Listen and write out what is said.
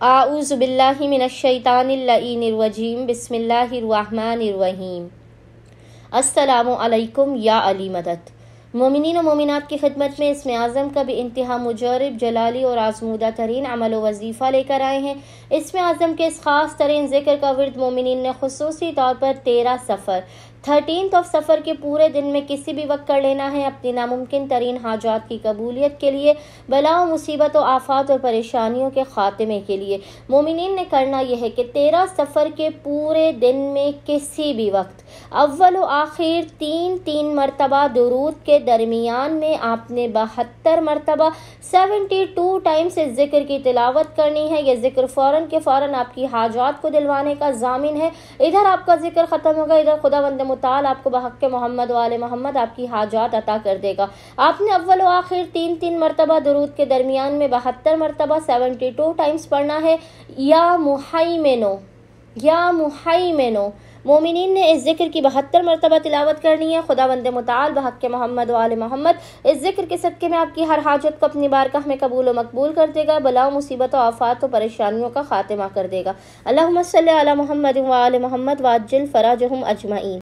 اعوذ باللہ من الشیطان اللعین الرجیم بسم اللہ الرحمن الرحیم۔ السلام علیکم یا علی مدد۔ مومنین و مومنات کی خدمت میں اسم اعظم کا بھی انتہا مجرب، جلالی اور آزمودہ ترین عمل و وظیفہ لے کر آئے ہیں۔ اسم اعظم کے اس خاص ترین ذکر کا ورد مومنین نے خصوصی طور پر 13 صفر 13 صفر کے پورے دن میں کسی بھی وقت کر لینا ہے، اپنی ناممکن ترین حاجات کی قبولیت کے لیے، بلا و مصیبت و آفات اور پریشانیوں کے خاتمے کے لیے۔ مومنین نے کرنا یہ ہے کہ 13 صفر کے پورے دن میں کسی بھی وقت اول و آخر 3 مرتبہ درود کے درمیان میں آپ نے 72 مرتبہ 72 ٹائمز اس ذکر کی تلاوت کرنی ہے۔ یہ ذکر فوراً کے فوراً آپ کی حاجات کو دلوانے کا ضامن ہے۔ ادھر آپ کا ذکر ختم ہوگا، ادھر خداوند متعال آپ کو بحق محمد و آل محمد آپ کی حاجات عطا کر دے گا۔ آپ نے اول و آخر 3 مرتبہ درود کے درمیان میں 72 مرتبہ 72 ٹائمز پڑھنا ہے۔ یا محیمنو یا محیمنو، مومنین نے اس ذکر کی 72 مرتبہ تلاوت کرنی ہے۔ خداوند متعال بحق محمد و آل محمد اس ذکر کے صدقے میں آپ کی ہر حاجت کو اپنی بارگاہ میں قبول و مقبول کر دے گا، بلا و مصیبت و آفات و پریشانیوں کا خاتمہ کر دے گا۔ اللہم صلی علی محمد و آل محمد وعجل فرجہم اجمعین۔